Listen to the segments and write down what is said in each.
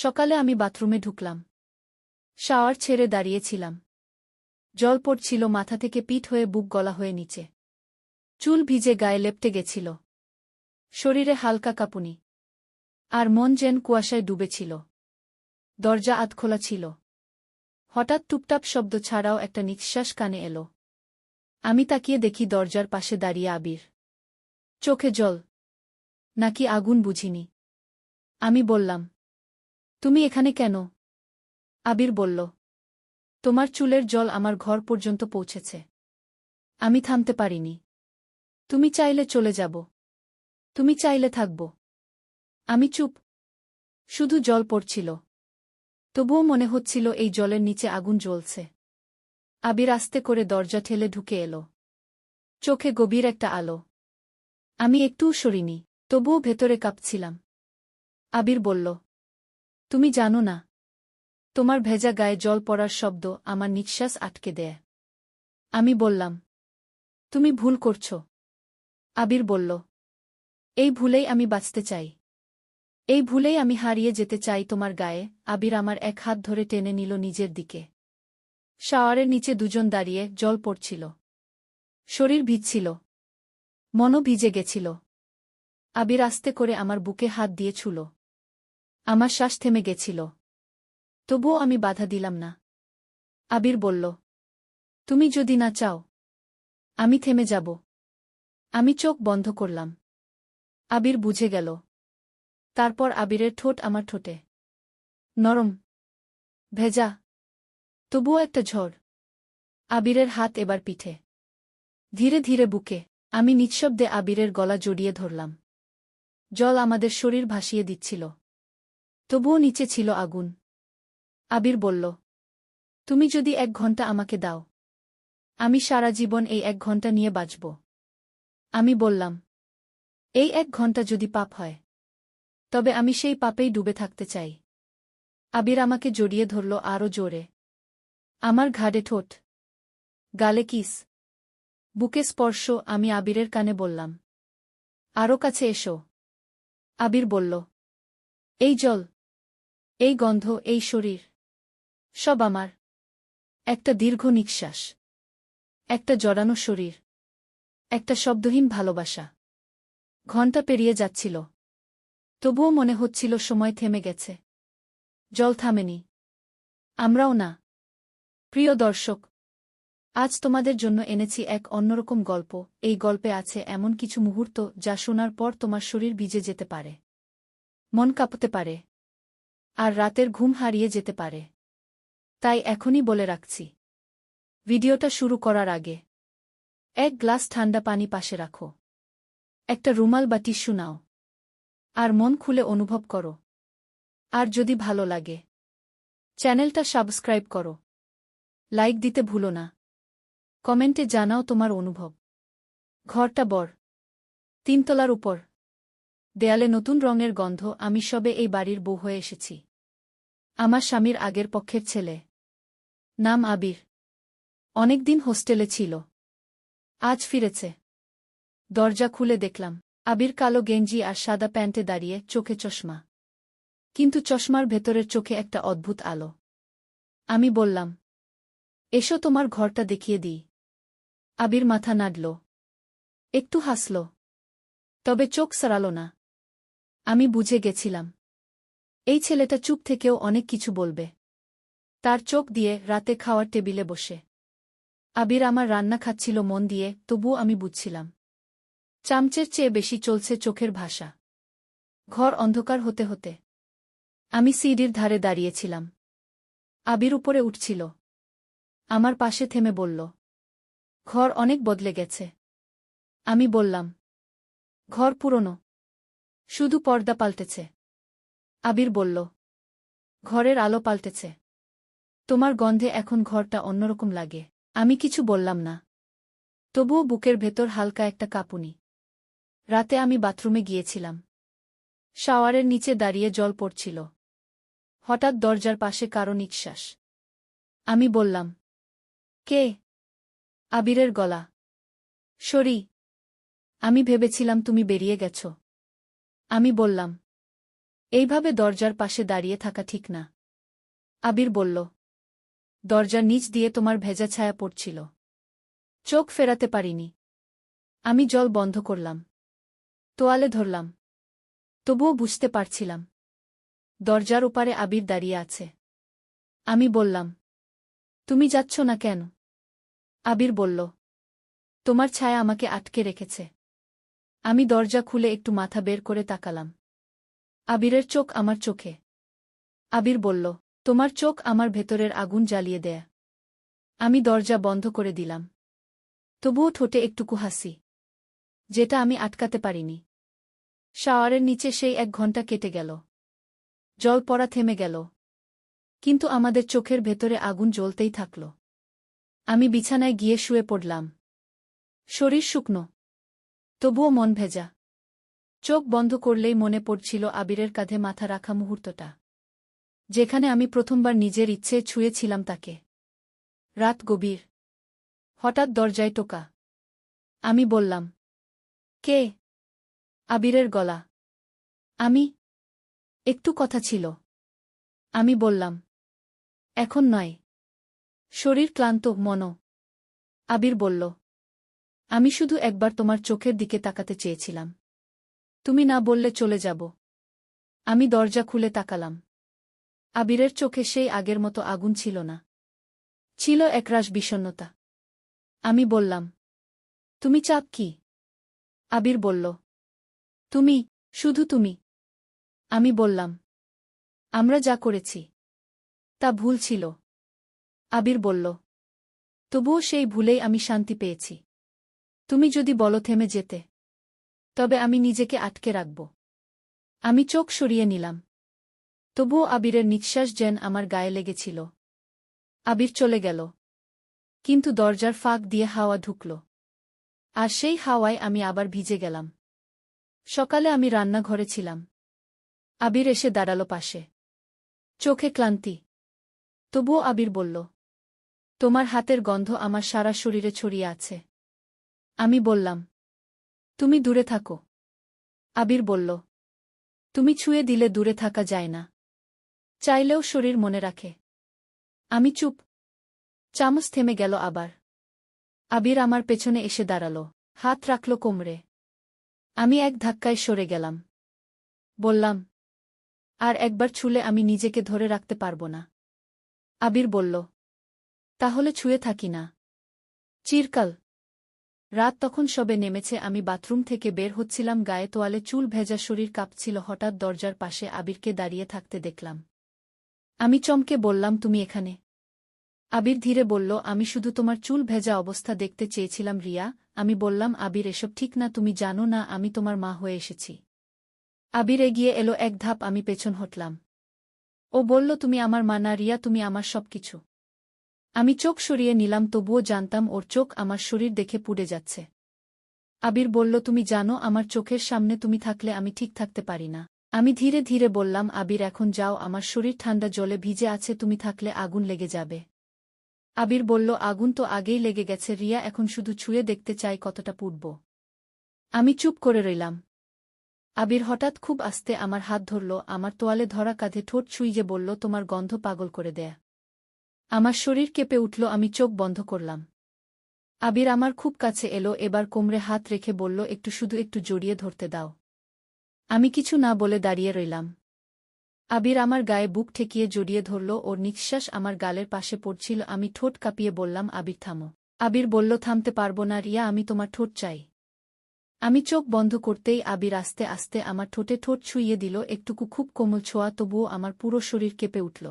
সকালে আমি বাথরুমে ঢুকলাম। শাওয়ার ছেড়ে দাঁড়িয়েছিলাম। জল পড়ছিল মাথা থেকে পিঠ হয়ে বুক গলা হয়ে নিচে। চুল ভিজে গায়ে লেপ্টে গেছিল। শরীরে হালকা কাঁপুনি। আর মন যেন কুয়াশায় ডুবেছিল। দরজা আধখোলা ছিল। হঠাৎ টুপটাপ শব্দ ছাড়াও একটা নিঃশ্বাস কানে এলো। আমি তাকিয়ে দেখি দরজার পাশে দাঁড়িয়ে আবির। চোখে জল। নাকি আগুন বুঝিনি। আমি বললাম, তুমি এখানে কেন? আবির বলল, তোমার চুলের জল আমার ঘর পর্যন্ত পৌঁছেছে। আমি থামতে পারিনি। তুমি চাইলে চলে যাব। তুমি চাইলে থাকব। আমি চুপ। শুধু জল পড়ছিল। তবুও মনে হচ্ছিল এই জলের নিচে আগুন জ্বলছে। আবির আস্তে করে দরজা ঠেলে ঢুকে এলো। চোখে গভীর একটা আলো। আমি একটুও সরিনি, তবুও ভেতরে কাঁপছিলাম। আবির বলল, তুমি জানো না, তোমার ভেজা গায়ে জল পড়ার শব্দ আমার নিঃশ্বাস আটকে দেয়। আমি বললাম, তুমি ভুল করছ। আবির বলল, এই ভুলেই আমি বাঁচতে চাই। এই ভুলেই আমি হারিয়ে যেতে চাই তোমার গায়ে। আবির আমার এক হাত ধরে টেনে নিল নিজের দিকে। শাওয়ারের নিচে দুজন দাঁড়িয়ে, জল পড়ছিল। শরীর ভিজছিল। মনও ভিজে গেছিল। আবির আস্তে করে আমার বুকে হাত দিয়ে ছুল। আমার শ্বাস থেমে গেছিল। তবুও আমি বাধা দিলাম না। আবির বলল, তুমি যদি না চাও, আমি থেমে যাব। আমি চোখ বন্ধ করলাম। আবির বুঝে গেল। তারপর আবিরের ঠোঁট আমার ঠোঁটে। নরম। ভেজা। তবুও একটা ঝড়। আবিরের হাত এবার পিঠে। ধীরে ধীরে বুকে। আমি নিঃশব্দে আবিরের গলা জড়িয়ে ধরলাম। জল আমাদের শরীর ভাসিয়ে দিচ্ছিল। তবুও নিচে ছিল আগুন। আবির বলল, তুমি যদি 1 ঘন্টা আমাকে দাও, আমি সারা জীবন এই 1 ঘন্টা নিয়ে বাঁচব। আমি বললাম, এই 1 ঘন্টা যদি পাপ হয়, তবে আমি সেই পাপেই ডুবে থাকতে চাই। আবির আমাকে জড়িয়ে ধরল আরও জোরে। আমার ঘাড়ে ঠোঁট। গালে কিস। বুকে স্পর্শ। আমি আবিরের কানে বললাম, আরও কাছে এসো। আবির বলল, এই জল, এই গন্ধ, এই শরীর, সব আমার। একটা দীর্ঘ নিঃশ্বাস। একটা জড়ানো শরীর। একটা শব্দহীন ভালোবাসা। ঘণ্টা পেরিয়ে যাচ্ছিল। তবুও মনে হচ্ছিল সময় থেমে গেছে। জল থামেনি। আমরাও না। প্রিয় দর্শক, আজ তোমাদের জন্য এনেছি এক অন্যরকম গল্প। এই গল্পে আছে এমন কিছু মুহূর্ত যা শোনার পর তোমার শরীর ভিজে যেতে পারে, মন কাঁপতে পারে, আর রাতের ঘুম হারিয়ে যেতে পারে। তাই এখনই বলে রাখছি, ভিডিওটা শুরু করার আগে 1 গ্লাস ঠান্ডা পানি পাশে রাখো। একটা রুমাল বা টিস্যু নাও। আর মন খুলে অনুভব করো। আর যদি ভালো লাগে, চ্যানেলটা সাবস্ক্রাইব করো। লাইক দিতে ভুলো না। কমেন্টে জানাও তোমার অনুভব। ঘরটা বড়। 3 তলার উপর। দেয়ালে নতুন রঙের গন্ধ। আমি সবে এই বাড়ির বউ হয়ে এসেছি। আমার স্বামীর আগের পক্ষের ছেলে। নাম আবির। অনেকদিন হোস্টেলে ছিল। আজ ফিরেছে। দরজা খুলে দেখলাম, আবির কালো গেঞ্জি আর সাদা প্যান্টে দাঁড়িয়ে, চোখে চশমা। কিন্তু চশমার ভেতরের চোখে একটা অদ্ভুত আলো। আমি বললাম, এসো তোমার ঘরটা দেখিয়ে দিই। আবির মাথা নাড়ল। একটু হাসল। তবে চোখ সরাল না। আমি বুঝে গেছিলাম, এই ছেলেটা চুপ থেকেও অনেক কিছু বলবে। তার চোখ দিয়ে রাতে খাওয়ার টেবিলে বসে আবির আমার রান্না খাচ্ছিল মন দিয়ে, তবুও আমি বুঝছিলাম, চামচের চেয়ে বেশি চলছে চোখের ভাষা। ঘর অন্ধকার হতে হতে আমি সিঁড়ির ধারে দাঁড়িয়েছিলাম। আবির উপরে উঠছিল। আমার পাশে থেমে বলল, ঘর অনেক বদলে গেছে। আমি বললাম, ঘর পুরনো, শুধু পর্দা পাল্টেছে। আবির বলল, ঘরের আলো পাল্টেছে। তোমার গন্ধে এখন ঘরটা অন্যরকম লাগে। আমি কিছু বললাম না। তবুও বুকের ভেতর হালকা একটা কাঁপুনি। রাতে আমি বাথরুমে গিয়েছিলাম। শাওয়ারের নিচে দাঁড়িয়ে জল পড়ছিল। হঠাৎ দরজার পাশে কারো নিঃশ্বাস। আমি বললাম, কে? আবিরের গলা। সরি। আমি ভেবেছিলাম তুমি বেরিয়ে গেছ। আমি বললাম, এইভাবে দরজার পাশে দাঁড়িয়ে থাকা ঠিক না। আবির বলল। দরজার নিচ দিয়ে তোমার ভেজা ছায়া পড়ছিল। চোখ ফেরাতে পারিনি। আমি জল বন্ধ করলাম। তোয়ালে ধরলাম। তবুও বুঝতে পারছিলাম। দরজার ওপারে আবির দাঁড়িয়ে আছে। আমি বললাম, তুমি যাচ্ছ না কেন? আবির বলল, তোমার ছায়া আমাকে আটকে রেখেছে। আমি দরজা খুলে একটু মাথা বের করে তাকালাম। আবিরের চোখ আমার চোখে। আবির বলল, তোমার চোখ আমার ভেতরের আগুন জ্বালিয়ে দেয়। আমি দরজা বন্ধ করে দিলাম। তবুও ঠোঁটে একটুকু হাসি, যেটা আমি আটকাতে পারিনি। শাওয়ারের নিচে সেই 1 ঘণ্টা কেটে গেল। জল পড়া থেমে গেল। কিন্তু আমাদের চোখের ভেতরে আগুন জ্বলতেই থাকল। আমি বিছানায় গিয়ে শুয়ে পড়লাম। শরীর শুকনো, তবুও মন ভেজা। চোখ বন্ধ করলেই মনে পড়ছিল আবিরের কাঁধে মাথা রাখা মুহূর্তটা, যেখানে আমি প্রথমবার নিজের ইচ্ছে ছুঁয়েছিলাম তাকে। রাত গভীর। হঠাৎ দরজায় টোকা। আমি বললাম, কে? আবিরের গলা। আমি। একটু কথা ছিল। আমি বললাম, এখন নয়। শরীর ক্লান্ত, মনও। আবির বলল, আমি শুধু একবার তোমার চোখের দিকে তাকাতে চেয়েছিলাম। তুমি না বললে চলে যাব। আমি দরজা খুলে তাকালাম। আবিরের চোখে সেই আগের মতো আগুন ছিল না। ছিল একরাশ বিষণ্ণতা। আমি বললাম, তুমি চাপ কি? আবির বলল, তুমি, শুধু তুমি। আমি বললাম, আমরা যা করেছি তা ভুল ছিল। আবির বলল, তবুও সেই ভুলেই আমি শান্তি পেয়েছি। তুমি যদি বলো থেমে যেতে, তবে আমি নিজেকে আটকে রাখব। আমি চোখ সরিয়ে নিলাম। তবুও আবিরের নিঃশ্বাস যেন আমার গায়ে লেগেছিল। আবির চলে গেল। কিন্তু দরজার ফাঁক দিয়ে হাওয়া ঢুকল। আর সেই হাওয়ায় আমি আবার ভিজে গেলাম। সকালে আমি রান্নাঘরে ছিলাম। আবির এসে দাঁড়ালো পাশে। চোখে ক্লান্তি। তবুও আবির বলল, তোমার হাতের গন্ধ আমার সারা শরীরে ছড়িয়ে আছে। আমি বললাম, তুমি দূরে থাকো। আবির বলল, তুমি ছুঁয়ে দিলে দূরে থাকা যায় না। চাইলেও শরীর মনে রাখে। আমি চুপ। চামচ থেমে গেল আবার। আবির আমার পেছনে এসে দাঁড়াল, হাত রাখল কোমরে। আমি এক ধাক্কায় সরে গেলাম। বললাম, আর একবার ছুলে আমি নিজেকে ধরে রাখতে পারব না। আবির বলল, তাহলে ছুঁয়ে থাকি না। চিরকাল। রাত তখন সবে নেমেছে। আমি বাথরুম থেকে বের হচ্ছিলাম, গায়ে তোয়ালে, চুল ভেজা, শরীর কাঁপছিল। হঠাৎ দরজার পাশে আবিরকে দাঁড়িয়ে থাকতে দেখলাম। আমি চমকে বললাম, তুমি এখানে? আবির ধীরে বলল, আমি শুধু তোমার চুল ভেজা অবস্থা দেখতে চেয়েছিলাম রিয়া। আমি বললাম, আবির এসব ঠিক না, তুমি জানো না আমি তোমার মা হয়ে এসেছি। আবির এগিয়ে এলো 1 ধাপ। আমি পেছন হটলাম। ও বলল, তুমি আমার মা না রিয়া, তুমি আমার সবকিছু। আমি চোখ সরিয়ে নিলাম, তবুও জানতাম ওর চোখ আমার শরীর দেখে পুড়ে যাচ্ছে। আবির বলল, তুমি জানো আমার চোখের সামনে তুমি থাকলে আমি ঠিক থাকতে পারি না। আমি ধীরে ধীরে বললাম, আবির এখন যাও, আমার শরীর ঠান্ডা জলে ভিজে আছে, তুমি থাকলে আগুন লেগে যাবে। আবির বলল, আগুন তো আগেই লেগে গেছে রিয়া, এখন শুধু ছুঁয়ে দেখতে চাই কতটা পুড়ব। আমি চুপ করে রইলাম। আবির হঠাৎ খুব আস্তে আমার হাত ধরল, আমার তোয়ালে ধরা কাঁধে ঠোঁট ছুঁইয়ে বলল, তোমার গন্ধ পাগল করে দেয়া। আমার শরীর কেঁপে উঠল। আমি চোখ বন্ধ করলাম। আবির আমার খুব কাছে এলো, এবার কোমরে হাত রেখে বলল, শুধু একটু জড়িয়ে ধরতে দাও। আমি কিছু না বলে দাঁড়িয়ে রইলাম। আবির আমার গায়ে বুক ঠেকিয়ে জড়িয়ে ধরল, ওর নিঃশ্বাস আমার গালের পাশে পড়ছিল। আমি ঠোঁট কাঁপিয়ে বললাম, আবির থামো। আবির বলল, থামতে পারবো না রিয়া, আমি তোমার ঠোঁট চাই। আমি চোখ বন্ধ করতেই আবির আস্তে আস্তে আমার ঠোঁটে ঠোঁট ছুঁইয়ে দিল, একটুকু খুব কোমল ছোঁয়া, তবুও আমার পুরো শরীর কেঁপে উঠল।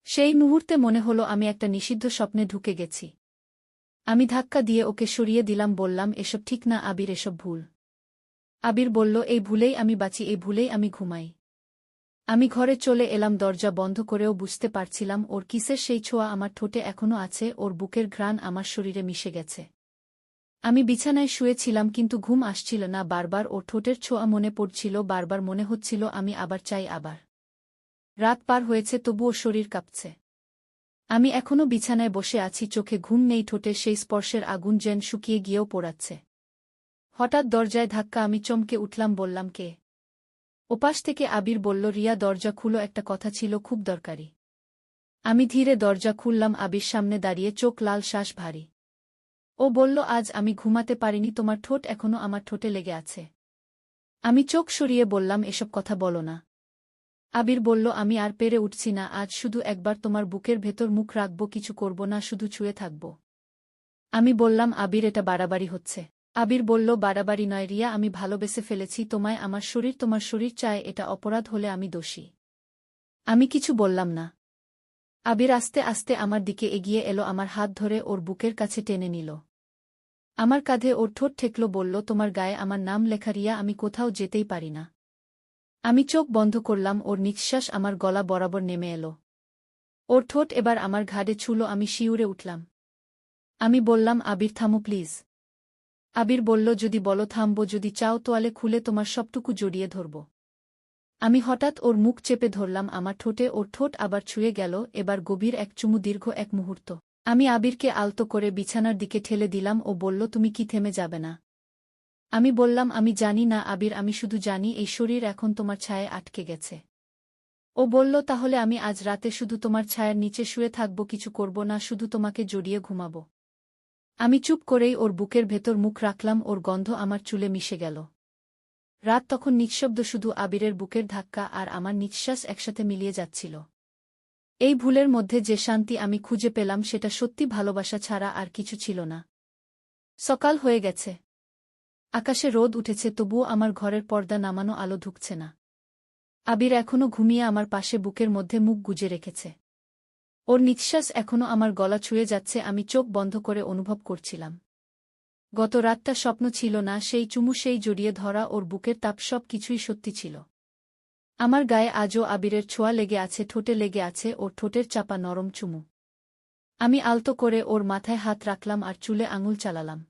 সেই মুহূর্তে মনে হলো আমি একটা নিষিদ্ধ স্বপ্নে ঢুকে গেছি। আমি ধাক্কা দিয়ে ওকে সরিয়ে দিলাম, বললাম, এসব ঠিক না আবির, এসব ভুল। আবির বলল, এই ভুলেই আমি বাঁচি, এই ভুলেই আমি ঘুমাই। আমি ঘরে চলে এলাম, দরজা বন্ধ করেও বুঝতে পারছিলাম ওর কিসের সেই ছোঁয়া আমার ঠোঁটে এখনো আছে, ওর বুকের ঘ্রাণ আমার শরীরে মিশে গেছে। আমি বিছানায় শুয়েছিলাম, কিন্তু ঘুম আসছিল না। বারবার ওর ঠোঁটের ছোঁয়া মনে পড়ছিল, বারবার মনে হচ্ছিল আমি আবার চাই আবার। রাত পার হয়েছে, তবুও শরীর কাঁপছে। আমি এখনো বিছানায় বসে আছি, চোখে ঘুম নেই, ঠোঁটের সেই স্পর্শের আগুন যেন শুকিয়ে গিয়েও পোড়াচ্ছে। হঠাৎ দরজায় ধাক্কা। আমি চমকে উঠলাম, বললাম, কে? ওপাশ থেকে আবির বলল, রিয়া দরজা খুলো, একটা কথা ছিল খুব দরকারি। আমি ধীরে দরজা খুললাম। আবির সামনে দাঁড়িয়ে, চোখ লাল, শ্বাস ভারী। ও বলল, আজ আমি ঘুমাতে পারিনি, তোমার ঠোঁট এখনো আমার ঠোঁটে লেগে আছে। আমি চোখ সরিয়ে বললাম, এসব কথা বলো না। আবির বলল, আমি আর পেরে উঠছি না, আজ শুধু একবার তোমার বুকের ভেতর মুখ রাখব, কিছু করব না, শুধু ছুঁয়ে থাকব। আমি বললাম, আবির এটা বাড়াবাড়ি হচ্ছে। আবির বলল, বাড়াবাড়ি নয় রিয়া, আমি ভালোবেসে ফেলেছি তোমায়, আমার শরীর তোমার শরীর চায়, এটা অপরাধ হলে আমি দোষী। আমি কিছু বললাম না। আবির আস্তে আস্তে আমার দিকে এগিয়ে এলো, আমার হাত ধরে ওর বুকের কাছে টেনে নিল। আমার কাঁধে ওর ঠোঁট ঠেকল, বলল, তোমার গায়ে আমার নাম লেখা রিয়া, আমি কোথাও যেতেই পারি না। আমি চোখ বন্ধ করলাম, ওর নিঃশ্বাস আমার গলা বরাবর নেমে এলো। ওর ঠোঁট এবার আমার ঘাড়ে ছুঁল, আমি শিউরে উঠলাম। আমি বললাম, আবির থামো প্লিজ। আবির বলল, যদি বলো থামব, যদি চাও তোয়ালে খুলে তোমার সবটুকু জড়িয়ে ধরব। আমি হঠাৎ ওর মুখ চেপে ধরলাম, আমার ঠোঁটে ওর ঠোঁট আবার ছুঁয়ে গেল, এবার গভীর এক চুমু, দীর্ঘ এক মুহূর্ত। আমি আবিরকে আলতো করে বিছানার দিকে ঠেলে দিলাম। ও বলল, তুমি কি থেমে যাবে না? আমি বললাম, আমি জানি না আবির, আমি শুধু জানি এই শরীর এখন তোমার ছায়ায় আটকে গেছে। ও বলল, তাহলে আমি আজ রাতে শুধু তোমার ছায়ার নিচে শুয়ে থাকব, কিছু করব না, শুধু তোমাকে জড়িয়ে ঘুমাব। আমি চুপ করেই ওর বুকের ভেতর মুখ রাখলাম, ওর গন্ধ আমার চুলে মিশে গেল। রাত তখন নিঃশব্দ, শুধু আবিরের বুকের ধাক্কা আর আমার নিঃশ্বাস একসাথে মিলিয়ে যাচ্ছিল। এই ভুলের মধ্যে যে শান্তি আমি খুঁজে পেলাম, সেটা সত্যি ভালোবাসা ছাড়া আর কিছু ছিল না। সকাল হয়ে গেছে। আকাশে রোদ উঠেছে, তবুও আমার ঘরের পর্দা নামানো আলো ঢুকছে না। আবির এখনো ঘুমিয়ে আমার পাশে বুকের মধ্যে মুখ গুজে রেখেছে। ওর নিঃশ্বাস এখনো আমার গলা ছুঁয়ে যাচ্ছে, আমি চোখ বন্ধ করে অনুভব করছিলাম। গত রাতটা স্বপ্ন ছিল না, সেই চুমু, সেই জড়িয়ে ধরা, ওর বুকের তাপ, সব কিছুই সত্যি ছিল। আমার গায়ে আজও আবিরের ছোঁয়া লেগে আছে, ঠোঁটে লেগে আছে ওর ঠোঁটের চাপা নরম চুমু। আমি আলতো করে ওর মাথায় হাত রাখলাম আর চুলে আঙুল চালালাম।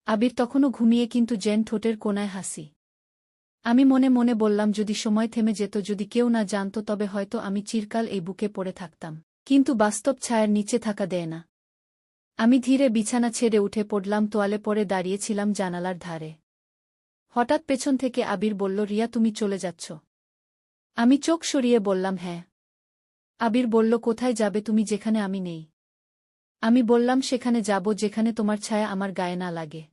আবির তখনও ঘুমিয়ে, কিন্তু যেন ঠোঁটের কোণায় হাসি। আমি মনে মনে বললাম, যদি সময় থেমে যেত, যদি কেউ না জানত, তবে হয়তো আমি চিরকাল এই বুকে পড়ে থাকতাম। কিন্তু বাস্তব ছায়ার নিচে থাকা দেয় না। আমি ধীরে বিছানা ছেড়ে উঠে পড়লাম, তোয়ালে পরে দাঁড়িয়েছিলাম জানালার ধারে। হঠাৎ পেছন থেকে আবির বলল, রিয়া তুমি চলে যাচ্ছ? আমি চোখ সরিয়ে বললাম, হ্যাঁ। আবির বলল, কোথায় যাবে তুমি, যেখানে আমি নেই? আমি বললাম, সেখানে যাব যেখানে তোমার ছায়া আমার গায়ে না লাগে।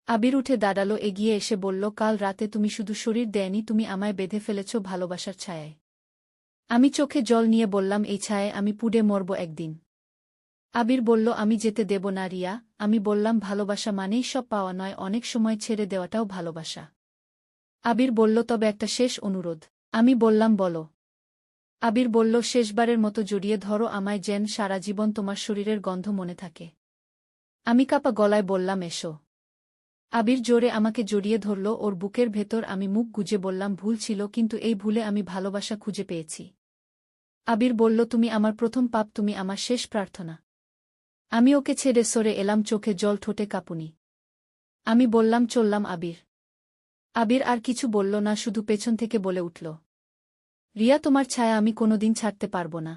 আবির উঠে দাঁড়ালো, এগিয়ে এসে বলল, কাল রাতে তুমি শুধু শরীর দেয়নি, তুমি আমায় বেঁধে ফেলেছ ভালোবাসার ছায়ায়। আমি চোখে জল নিয়ে বললাম, এই ছায়ায় আমি পুড়ে মরব একদিন। আবির বলল, আমি যেতে দেব না রিয়া। আমি বললাম, ভালোবাসা মানেই সব পাওয়া নয়, অনেক সময় ছেড়ে দেওয়াটাও ভালোবাসা। আবির বলল, তবে একটা শেষ অনুরোধ। আমি বললাম, বলো। আবির বলল, শেষবারের মতো জড়িয়ে ধরো আমায়, যেন সারা জীবন তোমার শরীরের গন্ধ মনে থাকে। আমি কাঁপা গলায় বললাম, এসো। আবির জোরে আমাকে জড়িয়ে ধরল ওর বুকের ভেতর। আমি মুখ গুজে বললাম, ভুল ছিল, কিন্তু এই ভুলে আমি ভালোবাসা খুঁজে পেয়েছি। আবির বলল, তুমি আমার প্রথম পাপ, তুমি আমার শেষ প্রার্থনা। আমি ওকে ছেড়ে সরে এলাম, চোখে জল, ঠোঁটে কাঁপুনি। আমি বললাম, চললাম আবির। আবির আর কিছু বলল না, শুধু পেছন থেকে বলে উঠল, রিয়া তোমার ছায়া আমি কোনোদিন ছাড়তে পারব না।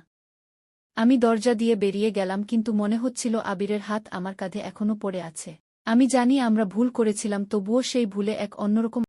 আমি দরজা দিয়ে বেরিয়ে গেলাম, কিন্তু মনে হচ্ছিল আবিরের হাত আমার কাঁধে এখনো পড়ে আছে। আমি জানি আমরা ভুল করেছিলাম, তবুও সেই ভুলে এক অন্যরকম